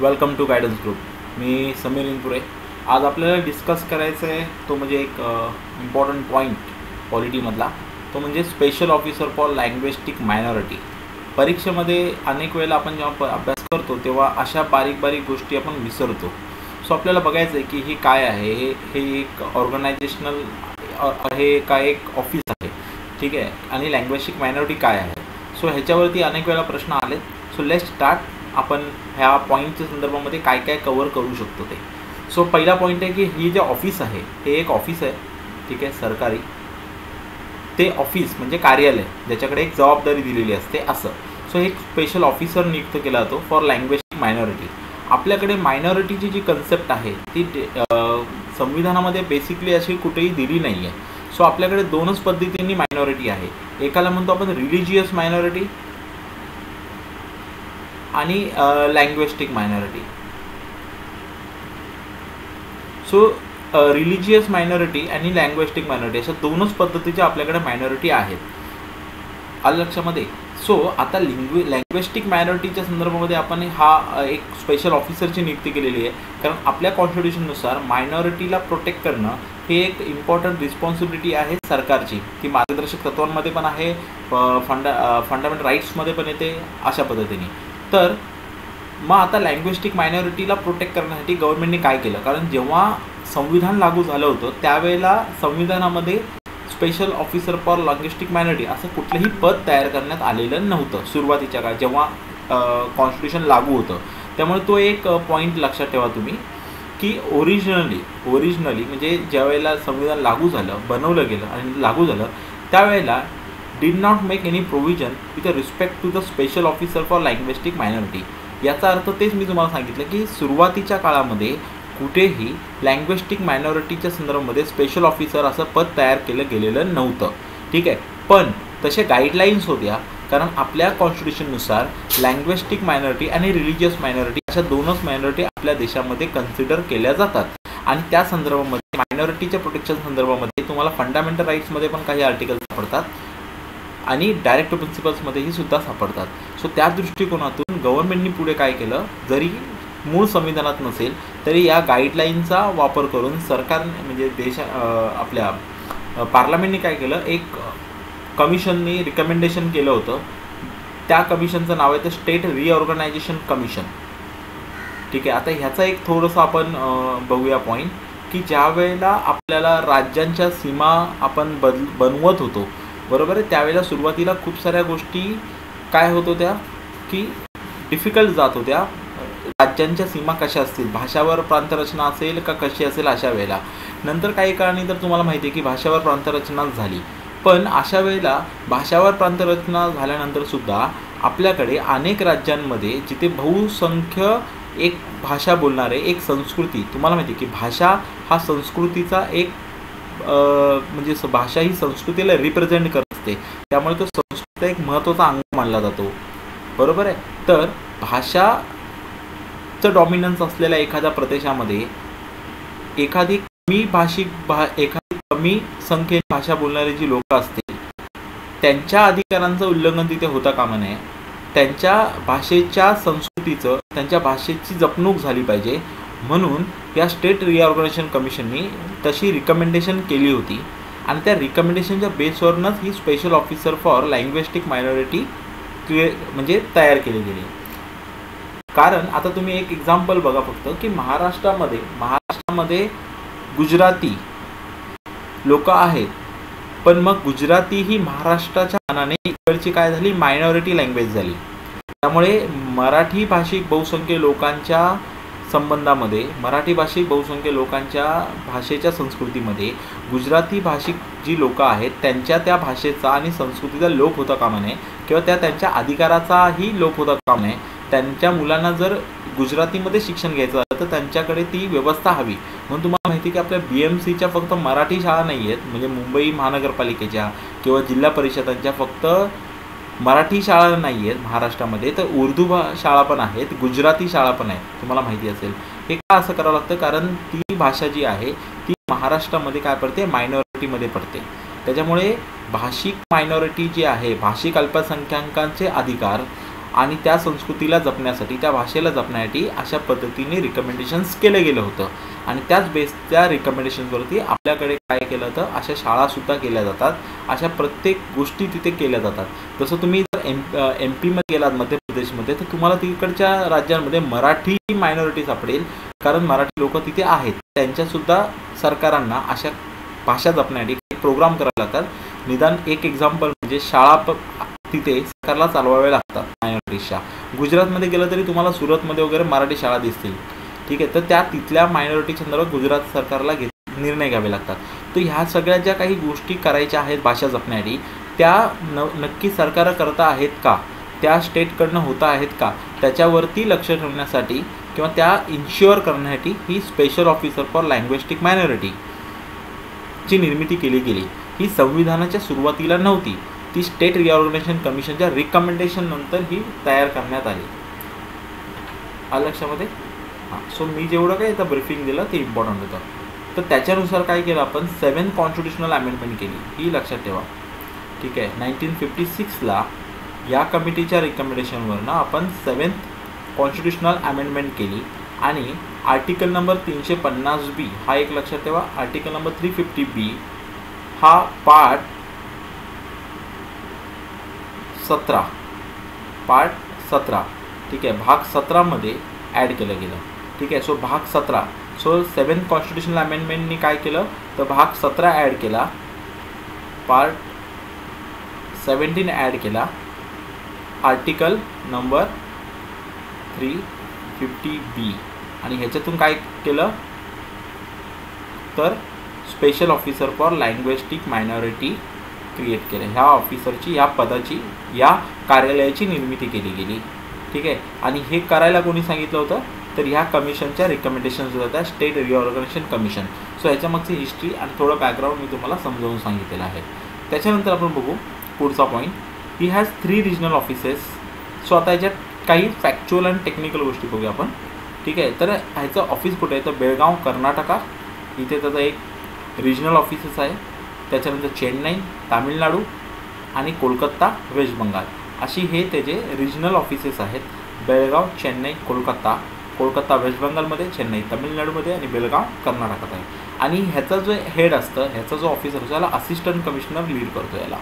Welcome to guidance group. मी समीर इंपुरे. आज आपल्याला डिस्कस करायचं आहे तो म्हणजे एक इम्पॉर्टंट पॉईंट पॉलिटीमधला, तो म्हणजे special officer for linguistic minority. परीक्षेमध्ये अनेक वेळेला आपण जेव्हा अभ्यास करतो तेव्हा अशा बारीक बारीक गोष्टी आपण विसरतो. सो आपल्याला बघायचं आहे की हे काय आहे. हे एक ऑर्गनायझेशनल हे काय एक ऑफिस आहे, ठीक आहे, आणि लँग्विस्टिक मायनॉरिटी काय आहे. सो ह्याच्यावरती अनेक वेळेला प्रश्न आलेत. So let's start. आपण ह्या पॉईंटच्या संदर्भामध्ये काय काय कवर करू शकतो ते. सो पहिला पॉईंट आहे की ही जे ऑफिस आहे हे एक ऑफिस आहे, ठीक आहे, सरकारी. ते ऑफिस म्हणजे कार्यालय ज्याच्याकडे एक जबाबदारी दिलेली असते असं. सो एक स्पेशल ऑफिसर नियुक्त केला जातो फॉर लँग्वेज मायनॉरिटी. आपल्याकडे मायनॉरिटीची जी कन्सेप्ट आहे ती संविधानामध्ये बेसिकली अशी कुठेही दिली नाही आहे. सो आपल्याकडे दोनच पद्धतींनी मायनॉरिटी आहे. एकाला म्हणतो आपण रिलिजियस मायनॉरिटी आणि लँग्विस्टिक मायनॉरिटी. सो रिलिजियस मायनॉरिटी आणि लँग्विस्टिक मायनॉरिटी अशा दोनच पद्धतीच्या आपल्याकडे मायनॉरिटी आहेत. आलं लक्षामध्ये. सो आता लँग्विस्टिक मायनॉरिटीच्या संदर्भामध्ये आपण एक स्पेशल ऑफिसरची नियुक्ती केलेली आहे, कारण आपल्या कॉन्स्टिट्यूशननुसार मायनॉरिटीला प्रोटेक्ट करणं हे एक इम्पॉर्टंट रिस्पॉन्सिबिलिटी आहे सरकारची. ती मार्गदर्शक तत्वांमध्ये पण आहे, फंडामेंटल राईट्समध्ये पण येते अशा पद्धतीने. तर मग आता लँग्विस्टिक मायनॉरिटीला प्रोटेक्ट करण्यासाठी गव्हर्नमेंटने काय केलं, कारण जेव्हा संविधान लागू झालं होतं त्यावेळेला संविधानामध्ये special officer for linguistic minority असं कुठलंही पद तयार करण्यात आलेलं नव्हतं सुरुवातीच्या काळात जेव्हा कॉन्स्टिट्यूशन लागू होतं. त्यामुळे तो एक पॉईंट लक्षात ठेवा तुम्ही की ओरिजिनली म्हणजे ज्यावेळेला संविधान लागू झालं, बनवलं गेलं आणि लागू झालं, त्यावेळेला did not make any provision with respect to the special officer for linguistic minority. याचा अर्थ तेच मी तुम्हाला सांगितलं की सुरुवातीच्या काळामध्ये कुठेही लँग्विस्टिक मायनॉरिटीच्या संदर्भामध्ये स्पेशल ऑफिसर असं पद तयार केलं गेलेलं नव्हतं, ठीक आहे. पण तसे गाईडलाईन्स होत्या, कारण आपल्या कॉन्स्टिट्यूशननुसार लँग्विस्टिक मायनॉरिटी आणि रिलिजियस मायनॉरिटी अशा दोनच मायनॉरिटी आपल्या देशामध्ये कन्सिडर केल्या जातात. आणि त्या संदर्भामध्ये मायनॉरिटीच्या प्रोटेक्शन संदर्भामध्ये तुम्हाला फंडामेंटल राईट्समध्ये पण काही आर्टिकल सापडतात आणि डायरेक्ट प्रिन्सिपल्समध्येही सुद्धा सापडतात. सो त्या दृष्टिकोनातून गव्हर्नमेंटनी पुढे काय केलं, जरी मूळ संविधानात नसेल तरी या गाईडलाईनचा वापर करून सरकार म्हणजे आपल्या पार्लमेंटने काय केलं, एक कमिशननी रिकमेंडेशन केलं होतं. त्या कमिशनचं नाव आहे तर स्टेट रिऑर्गनायझेशन कमिशन, ठीक आहे. आता ह्याचा एक थोडंसं आपण बघूया पॉईंट की ज्या वेळेला आपल्याला राज्यांच्या सीमा आपण बनवत होतो, बरोबर आहे, त्यावेळेला सुरुवातीला खूप साऱ्या गोष्टी काय होत होत्या की डिफिकल्ट जात होत्या. राज्यांच्या सीमा कशा असतील, भाषावर प्रांतरचना असेल का कशी असेल अशा वेळेला. नंतर काही काळाने तर तुम्हाला माहिती आहे की भाषावर प्रांतरचना झाली. पण अशा वेळेला भाषावर प्रांतरचना झाल्यानंतरसुद्धा आपल्याकडे अनेक राज्यांमध्ये जिथे बहुसंख्य एक भाषा बोलणारे एक संस्कृती, तुम्हाला माहिती आहे की भाषा हा संस्कृतीचा एक म्हणजे भाषा ही संस्कृतीला रिप्रेझेंट करत असते, त्यामुळे तो संस्कृतीचा एक महत्त्वाचा अंग मानला जातो, बरोबर आहे. तर भाषाचं डॉमिनन्स असलेल्या एखाद्या प्रदेशामध्ये एखादी कमी संख्येने भाषा बोलणारी जी लोक असतील त्यांच्या अधिकारांचं उल्लंघन तिथे होता कामा नये. त्यांच्या भाषेच्या संस्कृतीचं, त्यांच्या भाषेची जपणूक झाली पाहिजे, म्हणून या स्टेट रिऑर्गनायझेशन कमिशननी तशी रिकमेंडेशन केली होती. आणि त्या रिकमेंडेशनच्या बेसवरूनच ही special officer for linguistic minority म्हणजे तयार केली गेली. कारण आता तुम्ही एक एक्झाम्पल बघा फक्त की महाराष्ट्रामध्ये गुजराती लोक आहेत, पण मग गुजराती ही महाराष्ट्राच्या मानाने इकडची काय झाली, मायनॉरिटी लँग्वेज झाली. त्यामुळे मराठी भाषिक बहुसंख्य लोकांच्या संबंधामध्ये, मराठी भाषिक बहुसंख्य लोकांच्या भाषेच्या संस्कृतीमध्ये गुजराती भाषिक जी लोक आहेत त्यांच्या त्या भाषेचा आणि संस्कृतीचा लोप होता कामा नये, किंवा त्यांच्या अधिकाराचाही लोप होता कामा नये. त्यांच्या मुलांना जर गुजरातीमध्ये शिक्षण घ्यायचं झालं तर त्यांच्याकडे ती व्यवस्था हवी. म्हणून तुम्हाला माहिती आहे की आपल्या BMCच्या फक्त मराठी शाळा नाही आहेत, म्हणजे मुंबई महानगरपालिकेच्या किंवा जिल्हा परिषदांच्या फक्त मराठी शाळा नाही आहेत महाराष्ट्रामध्ये, तर उर्दू शाळा पण आहेत, गुजराती शाळा पण आहेत, तुम्हाला माहिती असेल. हे का असं करावं लागतं, कारण ती भाषा जी आहे ती महाराष्ट्रामध्ये काय पडते, मायनॉरिटीमध्ये पडते. त्याच्यामुळे भाषिक मायनॉरिटी जी आहे, भाषिक अल्पसंख्याकांचे अधिकार आणि त्या संस्कृतीला जपण्यासाठी, त्या भाषेला जपण्यासाठी अशा पद्धतीने रिकमेंडेशन्स केलं गेलं होतं. आणि त्याच त्या रिकमेंडेशन्सवरती आपल्याकडे काय केलं तर अशा शाळासुद्धा केल्या जातात. अशा प्रत्येक गोष्टी तिथे केल्या जातात. जसं तुम्ही जर एम पीमध्ये गेलात, मध्य प्रदेशमध्ये, तर तुम्हाला तिकडच्या राज्यांमध्ये मराठी मायनॉरिटी सापडेल, कारण मराठी लोक तिथे आहेत. त्यांच्यासुद्धा सरकारांना अशा भाषा जपण्यासाठी प्रोग्राम करावे लागतात. निदान एक एक्झाम्पल म्हणजे शाळा तिथे सरकारला चालवावे लागतात मायनॉरिटीच्या. गुजरातमध्ये गेलं तरी तुम्हाला सुरतमध्ये वगैरे मराठी शाळा दिसतील. ठीक आहे, तर त्या तिथल्या मायनॉरिटी संदर्भात गुजरात सरकारला निर्णय घ्यावे लागतात. तर ह्या सगळ्या ज्या काही गोष्टी करायच्या आहेत भाषा जपण्यासाठी, त्या नक्की सरकार करता आहेत का, त्या स्टेटकडनं होता आहेत का, त्याच्यावरती लक्ष ठेवण्यासाठी किंवा त्या इन्श्युअर करण्यासाठी ही स्पेशल ऑफिसर फॉर लँग्विस्टिक मायनॉरिटीची निर्मिती केली गेली. ही संविधानाच्या सुरुवातीला नव्हती, ती स्टेट रिऑर्गनायझेशन कमिशनच्या रिकमेंडेशन नंतर ही तयार करण्यात आली. आलं लक्षामध्ये? हां, सो मी जेवढं काय इथं ब्रीफिंग दिलं ते इम्पॉर्टंट होतं. तर त्याच्यानुसार काय केलं आपण, 7th कॉन्स्टिट्युशनल अमेंडमेंट केली, ही लक्षात ठेवा. ठीक आहे, 1956ला या कमिटीच्या रिकमेंडेशनवरनं आपण 7th कॉन्स्टिट्युशनल अमेंडमेंट केली. आणि आर्टिकल नंबर 350B हा एक लक्षात ठेवा. आर्टिकल नंबर 350B हा पार्ट 17 ठीक आहे, भाग 17मध्ये ॲड केलं गेलं. ठीक आहे, सो भाग 17, सो 7th कॉन्स्टिट्युशनल अमेंडमेंटनी काय केलं तर भाग 17 ॲड केला, पार्ट 17 ॲड केला, आर्टिकल नंबर 350B. आणि ह्याच्यातून काय केलं तर special officer for linguistic minority create केलं. ह्या ऑफिसरची, ह्या पदाची, या कार्यालयाची निर्मिती केली गेली. ठीक आहे, आणि हे करायला कोणी सांगितलं होतं तर ह्या कमिशनच्या रिकमेंडेशन्स होत्या, state reorganisation commission. So ह्याच्यामागची history आणि थोडं बॅकग्राऊंड मी तुम्हाला समजावून सांगितलेलं आहे. त्याच्यानंतर आपण बघू पुढचा point. He has 3 regional offices. So आता ह्याच्यात काही फॅक्च्युअल आणि टेक्निकल गोष्टी बघूया आपण. ठीक आहे, तर ह्याचं ऑफिस कुठे आहे तर बेळगाव कर्नाटका, इथे त्याचं एक रिजनल ऑफिसेस आहे. त्याच्यानंतर चेन्नई तामिळनाडू आणि कोलकाता वेस्ट बंगाल, अशी हे त्याचे रिजनल ऑफिसेस आहेत. बेळगाव, चेन्नई, कोलकाता वेस्ट बंगालमध्ये, चेन्नई तामिळनाडूमध्ये आणि बेळगाव कर्नाटकात आहे. आणि ह्याचा जो हेड असतं, ह्याचा जो ऑफिसर असतो त्याला असिस्टंट कमिशनर लीड करतो याला.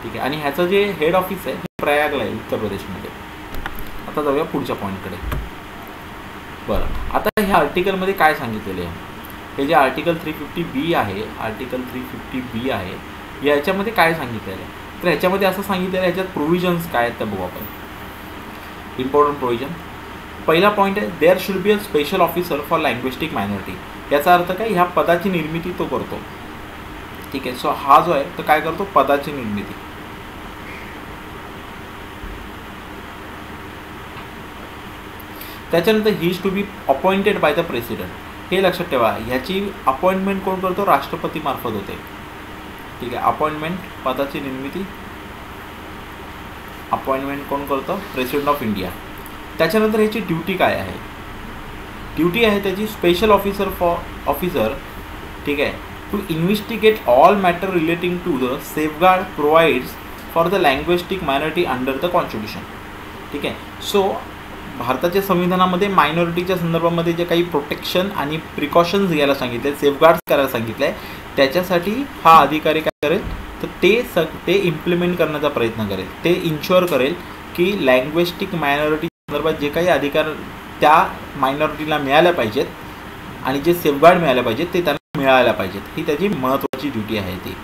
ठीक आहे, आणि ह्याचं जे हेड ऑफिस आहे हे प्रयागला आहे, उत्तर प्रदेशमध्ये. आता जाऊया पुढच्या पॉईंटकडे. बरं, आता ह्या आर्टिकलमध्ये काय सांगितलेले आहे, हे जे आर्टिकल 350B आहे, आर्टिकल 350B आहे, याच्यामध्ये काय सांगितलेलं आहे तर ह्याच्यामध्ये असं सांगितलेलं आहे, ह्याच्यात प्रोव्हिजन्स काय आहेत ते बघू आपण. Important provision. पहिला पॉईंट आहे, there should be a special officer for linguistic minority. याचा अर्थ काय, ह्या पदाची निर्मिती तो करतो. ठीक आहे, सो हा जो आहे तो काय करतो, पदाची निर्मिती. त्याच्यानंतर he is to be appointed by the president. हे लक्षात ठेवा, ह्याची अपॉइंटमेंट कोण करतो, राष्ट्रपतीमार्फत होते. ठीक आहे, अपॉइंटमेंट, पदाची निर्मिती, अपॉइंटमेंट कोण करतं, प्रेसिडेंट ऑफ इंडिया. त्याच्यानंतर ह्याची ड्युटी काय आहे, ड्युटी आहे त्याची स्पेशल ऑफिसर. ठीक आहे, to investigate all matter relating to the safeguard provides for the linguistic minority under the constitution. ठीक आहे, सो भारताच्या संविधानामध्ये मायनॉरिटीच्या संदर्भामध्ये जे काही प्रोटेक्शन आणि प्रिकॉशन्स घ्यायला सांगितले, सेफगार्ड्स करायला सांगितलं आहे, त्याच्यासाठी हा अधिकारी काय करेल तर ते इम्प्लिमेंट करण्याचा प्रयत्न करेल. ते इन्श्युअर करेल की लँग्विस्टिक मायनॉरिटी संदर्भात जे काही अधिकार त्या मायनॉरिटीला मिळाल्या पाहिजेत आणि जे सेफगार्ड मिळाल्या पाहिजेत ते त्यांना मिळायला पाहिजेत. ही त्याची महत्त्वाची ड्युटी आहे ती.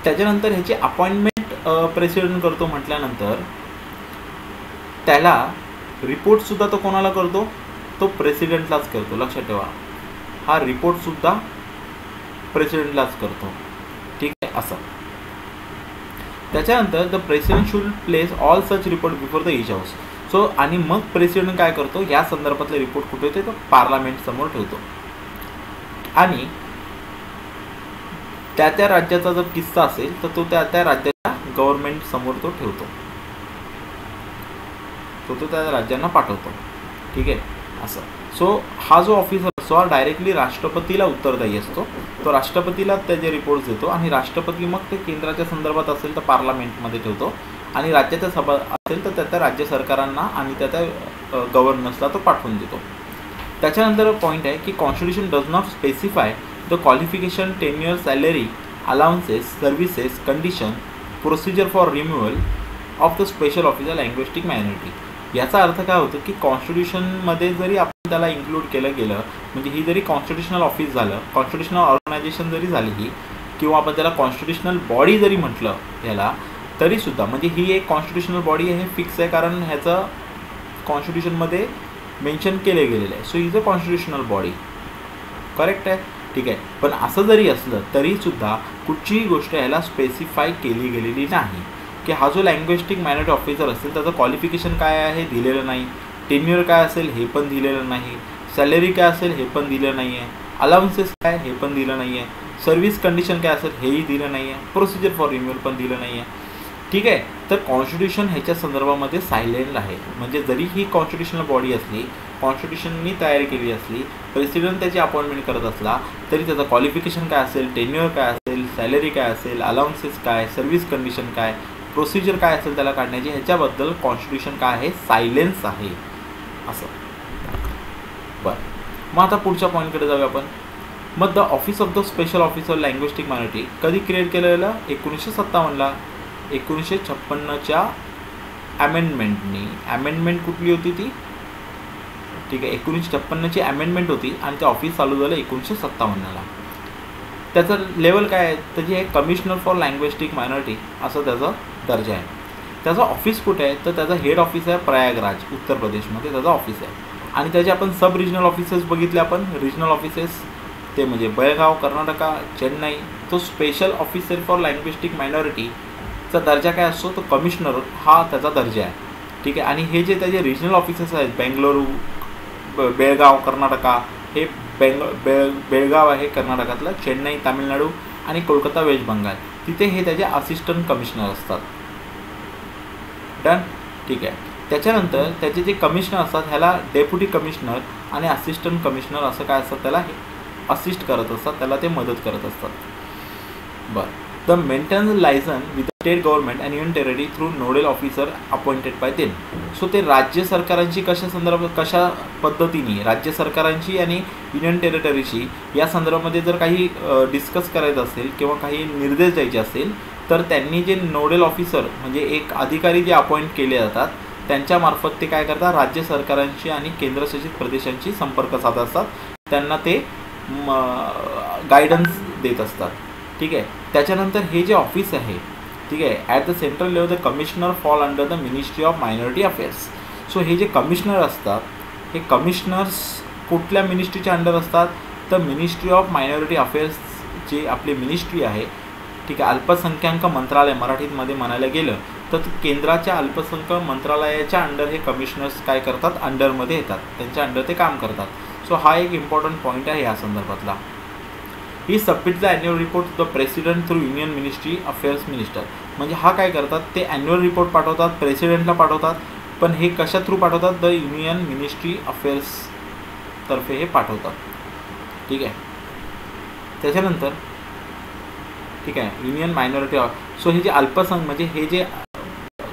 त्याच्यानंतर ह्याची अपॉइंटमेंट प्रेसिडेंट करतो म्हटल्यानंतर त्याला रिपोर्टसुद्धा तो कोणाला करतो, तो प्रेसिडेंटलाच करतो. लक्षात ठेवा, हा रिपोर्टसुद्धा प्रेसिडेंटलाच करतो. ठीक आहे, असं. त्याच्यानंतर the president should place all such report before the each house. So आणि मग प्रेसिडेंट काय करतो, या संदर्भातले रिपोर्ट कुठे होते तो पार्लमेंट समोर ठेवतो. आणि त्या राज्याचा जर किस्सा असेल तर तो त्या राज्याच्या गव्हर्नमेंट समोर तो ठेवतो, तो त्या राज्यांना पाठवतो. ठीक आहे, असं. सो हा जो ऑफिसर असतो हा डायरेक्टली राष्ट्रपतीला उत्तरदायी असतो. तो राष्ट्रपतीला त्याचे रिपोर्ट्स देतो आणि राष्ट्रपती मग ते केंद्राच्या संदर्भात असेल तर पार्लमेंटमध्ये ठेवतो आणि राज्याच्या सभा असेल तर त्या राज्य सरकारांना आणि त्या गव्हर्नन्सला तो पाठवून देतो. त्याच्यानंतर पॉईंट आहे की constitution does not specify the qualification, tenure, salary, allowances, services, condition, procedure for removal of the special officer linguistic minority. याचा अर्थ काय होतं की कॉन्स्टिट्यूशनमध्ये जरी आपण त्याला इन्क्लूड केलं गेलं, म्हणजे ही जरी कॉन्स्टिट्युशनल ऑफिस झालं, कॉन्स्टिट्युशनल ऑर्गनायझेशन जरी झाली ही, किंवा आपण त्याला कॉन्स्टिट्युशनल बॉडी जरी म्हटलं याला, तरीसुद्धा म्हणजे ही एक कॉन्स्टिट्युशनल बॉडी आहे, हे फिक्स आहे, कारण ह्याचं कॉन्स्टिट्यूशनमध्ये मेन्शन केले गेलेलं आहे. So is a constitutional body. Correct आहे, ठीक आहे. पण असं जरी असलं तरीसुद्धा कुठचीही गोष्ट ह्याला स्पेसिफाय केली गेलेली नाही की हा जो लँग्विस्टिक मायनॉरिटी ऑफिसर असेल त्याचं क्वालिफिकेशन काय आहे दिलेलं नाही, टेन्युअर काय असेल हे पण दिलेलं नाही, सॅलरी काय असेल हे पण दिलं नाही आहे, अलाउन्सेस काय हे पण दिलं नाही आहे, सर्व्हिस कंडिशन काय असेल हेही दिलं नाही आहे, प्रोसिजर फॉर रिम्युअल पण दिलं नाही आहे. ठीक आहे. तर कॉन्स्टिट्यूशन ह्याच्या संदर्भामध्ये सायलेंट आहे. म्हणजे जरी ही कॉन्स्टिट्युशनल बॉडी असली, कॉन्स्टिट्यूशननी तयारी केली असली, प्रेसिडेंट त्याची अपॉइंटमेंट करत असला, तरी त्याचं क्वालिफिकेशन काय असेल, टेन्युअर काय असेल, सॅलरी काय असेल, अलाउन्सेस काय, सर्व्हिस कंडिशन काय, प्रोसिजर काय असेल त्याला काढण्याची, ह्याच्याबद्दल कॉन्स्टिट्यूशन काय आहे, सायलेन्स आहे असं. बरं, मग आता पुढच्या पॉईंटकडे जाऊया आपण. मग the office of the special officer linguistic minority कधी क्रिएट केलेलं? 1957ला. 1956च्या अमेंडमेंटनी. अमेंडमेंट कुठली होती ती? ठीक आहे, 1956ची अमेंडमेंट होती आणि ते ऑफिस चालू झालं 1957ला. त्याचं लेवल काय आहे? त्याची आहे कमिशनर फॉर लँग्विस्टिक मायनॉरिटी असं त्याचा दर्जा आहे. त्याचं ऑफिस कुठे आहे? तर त्याचं हेड ऑफिस आहे प्रयागराज, उत्तर प्रदेशमध्ये त्याचं ऑफिस आहे. आणि त्याचे आपण सब रिजनल ऑफिसेस बघितले. आपण रिजनल ऑफिसेस ते म्हणजे बेळगाव, कर्नाटका, चेन्नई. तो स्पेशल ऑफिसर फॉर लँग्विस्टिक मायनॉरिटीचा दर्जा काय असतो? तो कमिशनर हा त्याचा दर्जा आहे. ठीक आहे. आणि हे जे त्याचे रिजनल ऑफिसेस आहेत, बेंगलुरू, बेळगाव कर्नाटका, हे बेळगाव आहे कर्नाटकातलं, चेन्नई तामिळनाडू आणि कोलकाता वेस्ट बंगाल, तिथे हे त्याचे असिस्टंट कमिशनर असतात. डन. ठीक आहे. त्याच्यानंतर त्याचे जे कमिशनर असतात ह्याला डेप्युटी कमिशनर आणि असिस्टंट कमिशनर असं काय असतात, त्याला हे असिस्ट करत असतात, त्याला ते मदत करत असतात. बरं. The maintenance liaison with the state government and union territory through nodal officer appointed by them. So ते राज्य सरकारांची कशा पद्धतीने राज्य सरकारांची आणि युनियन टेरिटरीची या संदर्भामध्ये जर काही डिस्कस करायचं असेल किंवा काही निर्देश द्यायचे असेल तर त्यांनी जे नोडल ऑफिसर म्हणजे एक अधिकारी जे अपॉइंट केले जातात त्यांच्यामार्फत ते काय करतात, राज्य सरकारांची आणि केंद्रशासित प्रदेशांची संपर्क साधत असतात, त्यांना ते गायडन्स देत असतात. ठीक आहे. त्याच्यानंतर हे जे ऑफिस आहे, ठीक आहे, at the central level the commissioner fall under the ministry of minority affairs. So हे जे कमिशनर असतात हे कमिशनर्स कुठल्या मिनिस्ट्रीच्या अंडर असतात? तर मिनिस्ट्री ऑफ मायनॉरिटी अफेअर्स जी आपली मिनिस्ट्री आहे, ठीक आहे, अल्पसंख्याक मंत्रालय मराठीमध्ये म्हणायला गेलं तर केंद्राच्या अल्पसंख्याक मंत्रालयाच्या अंडर हे कमिशनर्स काय करतात, अंडरमध्ये येतात, त्यांच्या अंडर ते काम करतात. सो हा एक इम्पॉर्टंट पॉईंट आहे या संदर्भातला. He submit the annual report to the president through union ministry affairs minister. म्हणजे हा काय करतात, ते ॲन्युअल रिपोर्ट पाठवतात, प्रेसिडेंटला पाठवतात, पण हे कशा थ्रू पाठवतात? द युनियन मिनिस्ट्री अफेअर्स तर्फे हे पाठवतात. ठीक आहे. त्याच्यानंतर ठीक आहे युनियन मायनॉरिटी. सो हे जे म्हणजे हे जे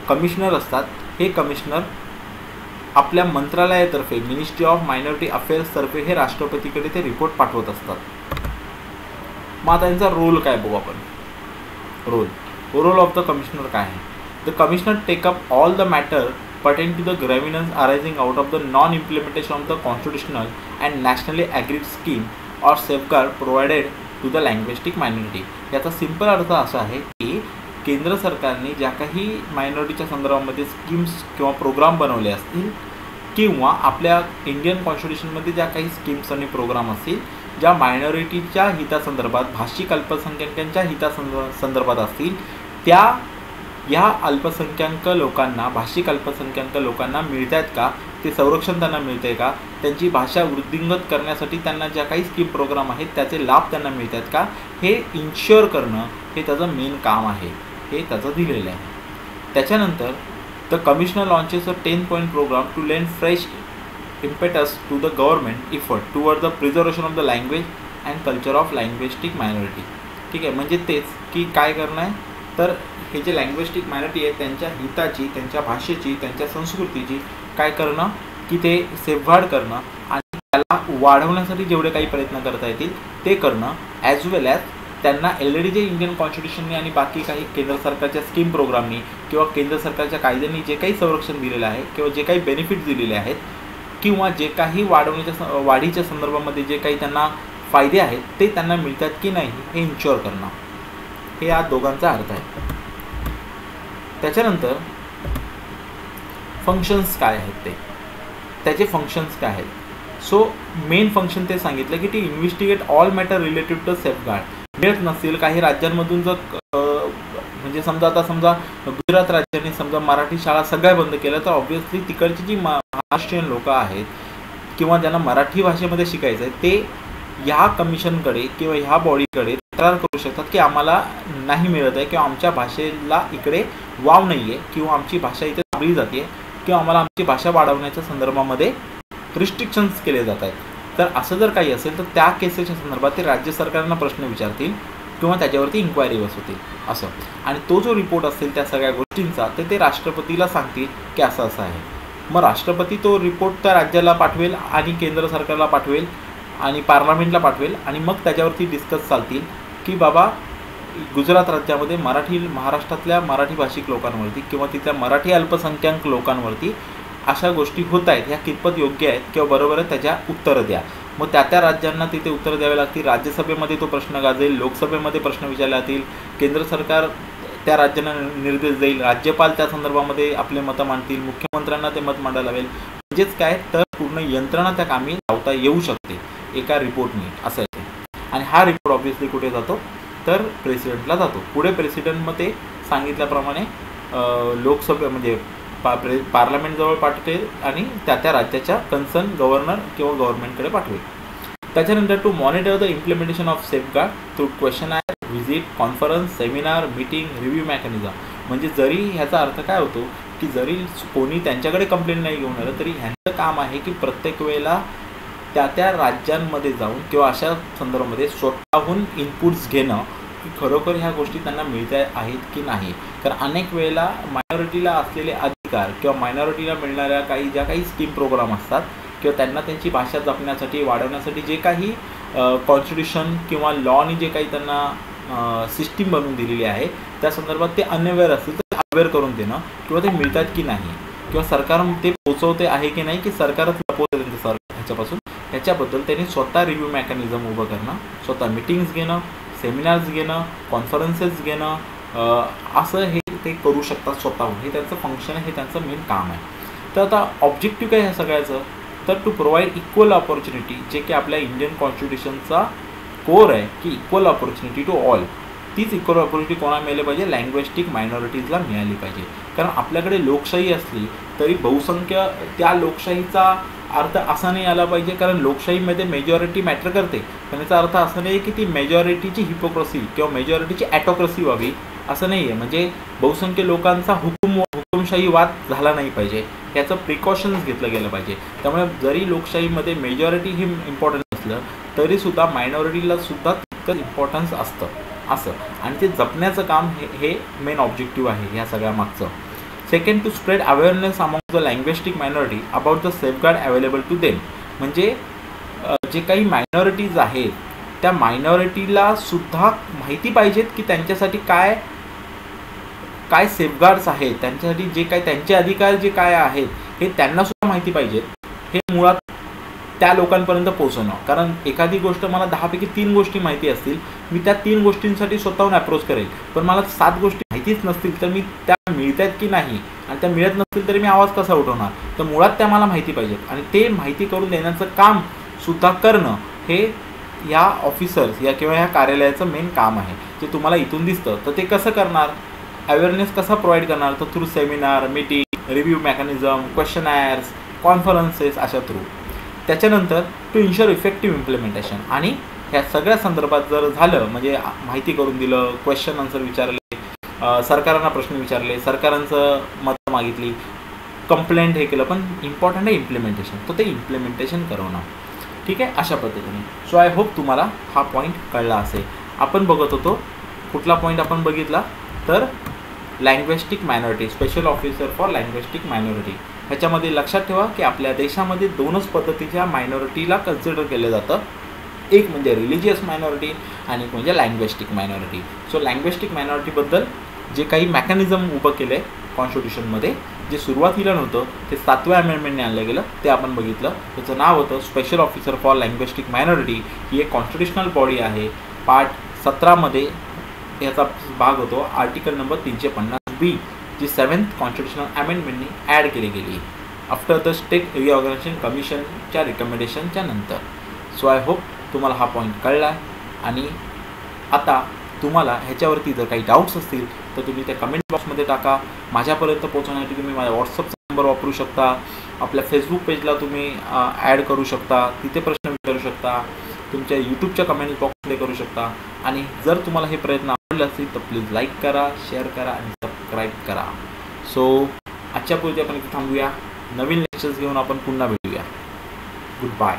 कमिशनर असतात हे कमिशनर आपल्या मंत्रालयातर्फे मिनिस्ट्री ऑफ मायनॉरिटी अफेअर्सतर्फे हे राष्ट्रपतीकडे ते रिपोर्ट पाठवत असतात. मग आता यांचा रोल काय बघू आपण. रोल ऑफ द कमिशनर काय आहे? The commissioner take up all the matter pertain to the grievance arising out of the non implementation of the constitutional and nationally agreed scheme or safeguard provided to the linguistic minority. याचा simple अर्थ असा आहे की केंद्र सरकारने ज्या काही मायनॉरिटीच्या संदर्भामध्ये स्कीम्स किंवा प्रोग्राम बनवले असतील किंवा आपल्या इंडियन कॉन्स्टिट्यूशनमध्ये ज्या काही स्कीम्स आणि प्रोग्राम असतील ज्या मायनॉरिटीच्या हितासंदर्भात, भाषिक अल्पसंख्याकांच्या हितासंदर्भात असतील, त्या या अल्पसंख्याक लोकांना, भाषिक अल्पसंख्याक लोकांना मिळत आहेत का, ते संरक्षण त्यांना मिळतं आहे का, त्यांची भाषा वृद्धिंगत करण्यासाठी त्यांना ज्या काही स्कीम प्रोग्राम आहेत त्याचे लाभ त्यांना मिळत आहेत का, हे इन्श्युअर करणं हे त्याचं मेन काम आहे, हे त्याचं दिलेलं आहे. त्याच्यानंतर the commissioner launches a 10 point programme to lend fresh impetus to the government effort toward the preservation of the language and culture of linguistic minority. ठीक आहे. म्हणजे तेच की काय करणं आहे तर हे जे लँग्विस्टिक मायनॉरिटी आहे त्यांच्या हिताची, त्यांच्या भाषेची, त्यांच्या संस्कृतीची काय करणं की ते सेफगार्ड करणं आणि त्याला वाढवण्यासाठी जेवढे काही प्रयत्न करता येतील ते करणं, ॲज वेल ॲज त्यांना ऑलरेडी जे इंडियन कॉन्स्टिट्यूशनने आणि बाकी काही केंद्र सरकारच्या स्कीम प्रोग्रामनी किंवा केंद्र सरकारच्या कायद्यांनी जे काही संरक्षण दिलेलं आहे किंवा जे काही बेनिफिट्स दिलेले आहेत किंवा जे काही वाढीच्या संदर्भामध्ये जे काही त्यांना फायदे आहेत ते त्यांना मिळतात की नाही हे इन्श्युअर करणं, हे या दोघांचा अर्थ आहे. त्याच्यानंतर फंक्शन्स काय आहेत ते, त्याचे फंक्शन्स काय आहेत. सो मेन फंक्शन ते सांगितलं की to investigate all matter related to safeguard. मिळत नसतील काही राज्यांमधून जर म्हणजे समजा गुजरात राज्याने समजा मराठी शाळा सगळ्या बंद केल्या तर ऑब्व्हियसली तिकडची जी महाराष्ट्रीयन लोक आहेत किंवा ज्यांना मराठी भाषेमध्ये शिकायचं आहे ते ह्या कमिशनकडे किंवा ह्या बॉडीकडे तक्रार करू शकतात की आम्हाला नाही मिळत आहे किंवा आमच्या भाषेला इकडे वाव नाही आहे किंवा आमची भाषा इथे दाबली जाते किंवा आम्हाला आमची भाषा वाढवण्याच्या संदर्भामध्ये रिस्ट्रिक्शन्स केले जात आहेत. तर असं जर काही असेल तर त्या केसेसच्या संदर्भात ते राज्य सरकारांना प्रश्न विचारतील किंवा त्याच्यावरती इन्क्वायरी बसवतील असं. आणि तो जो रिपोर्ट असेल त्या सगळ्या गोष्टींचा ते राष्ट्रपतीला सांगतील की असं असं आहे. मग राष्ट्रपती तो रिपोर्ट त्या राज्याला पाठवेल आणि केंद्र सरकारला पाठवेल आणि पार्लमेंटला पाठवेल आणि मग त्याच्यावरती डिस्कस चालतील की बाबा गुजरात राज्यामध्ये महाराष्ट्रातल्या मराठी भाषिक लोकांवरती किंवा तिथल्या मराठी अल्पसंख्याक लोकांवरती अशा गोष्टी होत आहेत, ह्या कितपत योग्य आहेत किंवा बरोबर आहे त्याच्या उत्तरं द्या. मग त्या राज्यांना तिथे उत्तरं द्यावे लागतील. राज्यसभेमध्ये तो प्रश्न गाजेल, लोकसभेमध्ये प्रश्न विचारले जातील, केंद्र सरकार त्या राज्यांना निर्देश देईल, राज्यपाल त्या संदर्भामध्ये आपले मतं मांडतील, मुख्यमंत्र्यांना ते मत मांडायला लावेल. म्हणजेच काय तर पूर्ण यंत्रणा त्या कामी लावता येऊ शकते एका रिपोर्टने असं आहे. आणि हा रिपोर्ट ऑब्व्हियसली कुठे जातो तर प्रेसिडेंटला जातो. पुढे प्रेसिडेंटमध्ये सांगितल्याप्रमाणे लोकसभे म्हणजे पार्लमेंटजवळ पाठवेल आणि त्या राज्याच्या कन्सर्न गव्हर्नर किंवा गव्हर्नमेंटकडे पाठवेल. त्याच्यानंतर to monitor the implementation of safeguard through questionnaire, visit, conference, seminar, meeting, review mechanism. म्हणजे जरी ह्याचा अर्थ काय होतो की जरी कोणी त्यांच्याकडे कंप्लेंट नाही घेऊन आलं तरी ह्यांचं काम आहे की प्रत्येक वेळेला त्या राज्यांमध्ये जाऊन किंवा अशा संदर्भामध्ये स्वतःहून इनपुट्स घेणं की खरोखर ह्या गोष्टी त्यांना मिळत्या आहेत की नाही. कारण अनेक वेळेला मायनॉरिटीला असलेले अधिकार किंवा मायनॉरिटीला मिळणाऱ्या ज्या काही स्कीम प्रोग्राम असतात किंवा त्यांना त्यांची भाषा जपण्यासाठी वाढवण्यासाठी जे काही कॉन्स्टिट्यूशन किंवा लॉनी जे काही त्यांना सिस्टीम बनवून दिलेली आहे त्या संदर्भात ते अनअवेअर असतील तर अवेअर करून देणं किंवा ते मिळतात की नाही किंवा सरकार ते पोचवते आहे की नाही की सरकारच लपवते त्यांचं ह्याच्यापासून, ह्याच्याबद्दल त्यांनी स्वतः रिव्ह्यू मेकॅनिझम उभं करणं, स्वतः मीटिंग्स घेणं, सेमिनार्स घेणं, कॉन्फरन्सेस घेणं, असं हे ते करू शकतात स्वतःहून. हे त्यांचं फंक्शन आहे, हे त्यांचं मेन काम आहे. तर आता ऑब्जेक्टिव्ह काय ह्या सगळ्याचं तर टू प्रोव्हाइड इक्वल ऑपॉर्च्युनिटी, जे की आपल्या इंडियन कॉन्स्टिट्यूशनचा कोर आहे की इक्वल ऑपॉर्च्युनिटी टू ऑल. तीच इक्वल ऑपॉर्च्युनिटी कोणाला मिळाली पाहिजे, लँग्विस्टिक मायनॉरिटीजला मिळाली पाहिजे. कारण आपल्याकडे लोकशाही असली तरी बहुसंख्य त्या लोकशाहीचा अर्थ असा नाही आला पाहिजे कारण लोकशाहीमध्ये मेजॉरिटी मॅटर करते, पण याचा अर्थ असा नाही की ती मेजॉरिटीची हिपोक्रसी किंवा मेजॉरिटीची ॲटोक्रसी व्हावी असं नाही आहे. म्हणजे बहुसंख्य लोकांचा हुकुमशाही वाद झाला नाही पाहिजे, याचं प्रिकॉशन्स घेतलं गेलं पाहिजे. त्यामुळे जरी लोकशाहीमध्ये मेजॉरिटी हे इम्पॉर्टंट असलं तरीसुद्धा मायनॉरिटीला सुद्धा तितकं इम्पॉर्टन्स असतं असं. आणि ते जपण्याचं काम हे मेन ऑब्जेक्टिव्ह आहे ह्या सगळ्या मागचं. Second, to spread awareness among the linguistic minority about the safeguard available to them. म्हणजे जे काही मायनॉरिटीज आहेत त्या मायनॉरिटीला सुद्धा माहिती पाहिजेत की त्यांच्यासाठी काय सेफगार्ड्स आहेत, त्यांच्यासाठी जे काही त्यांचे अधिकार जे काय आहेत हे त्यांनासुद्धा माहिती पाहिजेत. हे मुळात त्या लोकांपर्यंत पोहोचवणं. कारण एखादी गोष्ट मला 10 पैकी 3 गोष्टी माहिती असतील, मी त्या 3 गोष्टींसाठी स्वतःहून अप्रोच करेल, पण मला 7 गोष्टी माहितीच नसतील तर मी त्या मिळत आहेत की नाही आणि त्या मिळत नसतील तरी मी आवाज कसा उठवणार. तर मुळात त्या मला माहिती पाहिजेत आणि ते माहिती करून देण्याचं काम सुद्धा करणं हे या ऑफिसर्स या किंवा ह्या कार्यालयाचं मेन काम आहे. जे तुम्हाला इथून दिसतं तर ते कसं करणार, अवेअरनेस कसा प्रोव्हाइड करणार, तर through seminar, meeting, review mechanism, questionnaires, conferences अशा थ्रू. त्याच्यानंतर टू इन्शुअर इफेक्टिव्ह इम्प्लिमेंटेशन. आणि ह्या सगळ्या संदर्भात जर झालं म्हणजे माहिती करून दिलं, क्वेश्चन आन्सर विचारले, सरकारांना प्रश्न विचारले, सरकारांचं मतं मागितली, कंप्लेंट हे केलं, पण इम्पॉर्टंट आहे इम्प्लिमेंटेशन. तर ते इम्प्लिमेंटेशन करवणं. ठीक आहे, अशा पद्धतीने. सो आय होप तुम्हाला हा पॉईंट कळला असेल. आपण बघत होतो कुठला पॉईंट आपण बघितला तर linguistic minority, special officer for linguistic minority. ह्याच्यामध्ये लक्षात ठेवा की आपल्या देशामध्ये दोनच पद्धतीच्या मायनॉरिटीला कन्सिडर केलं जातं. एक म्हणजे रिलिजियस मायनॉरिटी आणि एक म्हणजे लँग्वेस्टिक मायनॉरिटी. सो लँग्वेस्टिक मायनॉरिटीबद्दल जे काही मेकॅनिझम उभं केलं आहे कॉन्स्टिट्यूशनमध्ये, जे सुरुवातीला नव्हतं ते 7व्या अमेंडमेंटने आणलं गेलं, ते आपण बघितलं. त्याचं नाव होतं special officer for linguistic minority. ही एक कॉन्स्टिट्युशनल बॉडी आहे. पार्ट 17मध्ये याचा भाग होतो आर्टिकल नंबर 350B, जी 7th कॉन्स्टिट्युशनल अमेंडमेंटनी ॲड केली गेली आफ्टर द स्टेट रिऑर्गनायझेशन कमिशनच्या रिकमेंडेशनच्या नंतर. सो आय होप तुम्हाला हा पॉईंट कळला आहे. आणि आता तुम्हाला ह्याच्यावरती जर काही डाऊट्स असतील तर तुम्ही त्या कमेंट बॉक्समध्ये टाका. माझ्यापर्यंत पोहोचवण्यासाठी तुम्ही माझ्या व्हॉट्सअपचा नंबर वापरू शकता. आपल्या फेसबुक पेजला तुम्ही ॲड करू शकता, तिथे प्रश्न विचारू शकता. तुमच्या यूट्यूबच्या कमेंट बॉक्समध्ये करू शकता. आणि जर तुम्हाला हे प्रयत्न आवडले असतील तर प्लीज लाईक करा, शेअर करा आणि सबस्क्राईब करा. सो आजच्या पुरती आपण इथे थांबूया. नवीन लेक्चर्स घेऊन आपण पुन्हा भेटूया. Good bye.